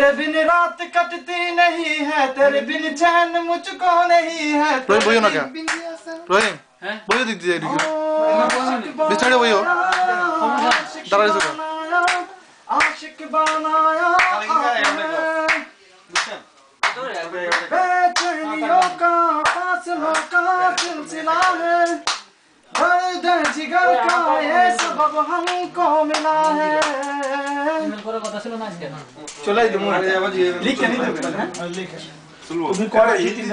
तेरे बिन रात कटती नहीं है, तेरे बिन चैन मुझको नहीं है। रोहित बोलियो ना क्या रोहित बोलियो दिख दिया बिछाड़े बोलियो दराज से आशिक बनाया बेचैनियों का फासलों का सिलसिला है, दर्द जिगर का ये सबब हमको मिला है। चलो लिख के नहीं लिखे তুমি করে এই তিন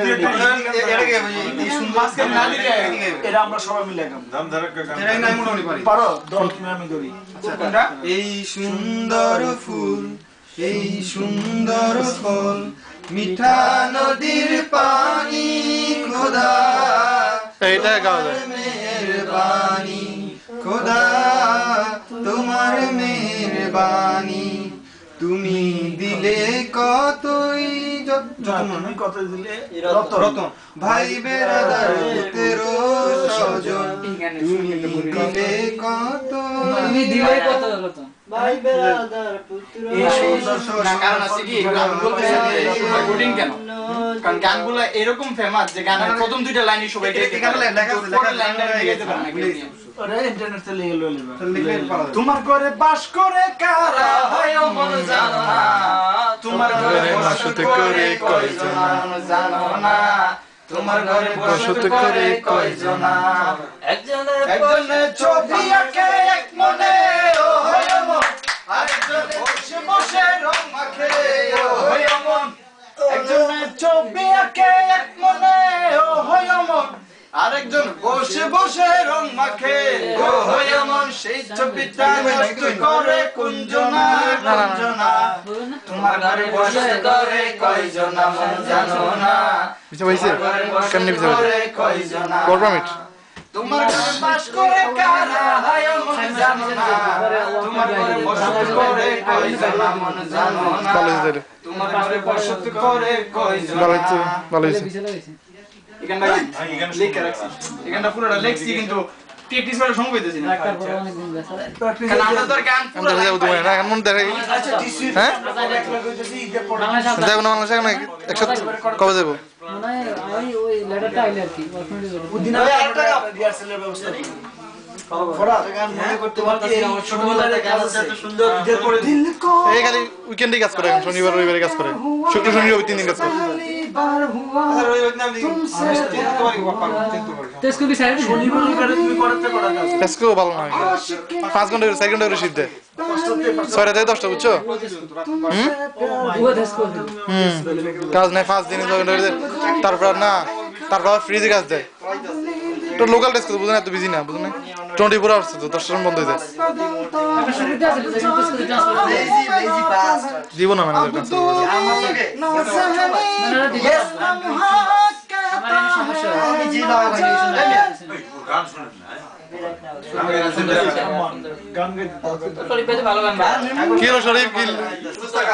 এটাকে এই সুন্দর করে না দিলে এটা আমরা সবাই মিলে গাম দাম ধরক গাম এটাই নাই মোটামুটি পারি পারো দল তুমি আমি ধরি আচ্ছা কোনটা এই সুন্দর ফুল এই সুন্দর ফল মিঠা নদীর পানি খোদা এইটা গাও যায় মেহেরবানি খোদা তোমার মেহেরবানি তুমি দিলে কতই যতন কত দিলে রতন ভাই বেরাদার তেরো সজন তুমি দিলে কত তুমি দিলে কত রতন ভাই বেরাদার পুত্র এই সুন্দর না কারণ আছে কি গান বলতেছে রেকর্ডিং কেন কারণ গানগুলো এরকম ফেমাস যে গানের প্রথম দুইটা লাইনই সবাই গাইতে পারে লেখা লাইনটা গাইতে পারে না আরে ইন্টারনেট থেকে লিখে লইবা তোমার ঘরে বাস করে কারা হয় মন জানো না, তোমার ঘরে বসত করে কয়জন জানো না, তোমার ঘরে বসত করে কয়জন একজনে ছবি আঁকে এক মনে ও হয় মন, আরেকজনে বসে বসে রং মাখে ও হয় মন, একজনে ছবি আঁকে এক মনে ও হয় মন, আরেকজন বসে বসে রং মাখে ও হয় মন, সেই ছবিটা নষ্ট করে কুঞ্জনা কুঞ্জনা, তোমার ঘরে বসে করে কয়জনা মন জানো না, বিছে ভাইছে কেমনে বিছে করে কয়জনা গরমিট তোমার ঘরে বাস করে কারা হয় মন জানো না, তোমার ঘরে বসত করে কয়জনা মন জানো না, ভালো হইছে রে তোমার ঘরে বসত করে কয়জনা ভালো হইছে ভালো হইছে এখানটা লেখা রাখছি এখানটা পুরোটা লেখছি কিন্তু প্র্যাকটিস করার সময় পেতেছি না কারণ আমরা তো গান পুরো আমরা যাবো তোমার না মন দেখাই আচ্ছা টিসি হ্যাঁ যাবো যাবো না বাংলাদেশে না একসাথে কবে যাবো মানে আমি ওই লেটারটা আইলে আর কি উদ্দিন ভাই আরেকটা রিহার্সালের ব্যবস্থা নেই ফরাত গান মনে করতে পারতেছি না আমার ছোটবেলায় গান আছে এত সুন্দর ঈদের পরে দিল কো এই খালি উইকেন্ডে কাজ করে শনিবার রবিবারে কাজ করে শুক্র শনি রবি 3 দিন কাজ করে बार हुआ রবিবার নাম দিই তো इसको भी साइड শনিবার রবিবারে তুমি করতে পারো কাজ টেস্কো ভালো না 5 ঘন্টা 4 ঘন্টা করে শীত দেয় 6টা থেকে 10টা বুঝছো वो इसको কাজ নাই 5 দিন 6 ঘন্টা করে তারপর না তারপর ফ্রিজে কাজ দেয় তো লোকাল টেস্ক বুঝুন এত বিজি না বুঝুন 24 আওয়ার্স তো 10টার মধ্যে হয়ে যায় সুবিধা আছে যেটা इसको ট্রান্সফার লেজি বাস্টার্ড জীবন না ম্যানেজার ট্রান্সফার यस আমার সমস্যা আমি জি না গান শুনেন না গান গাইতে ভালো গান কি হলো শরীফ কি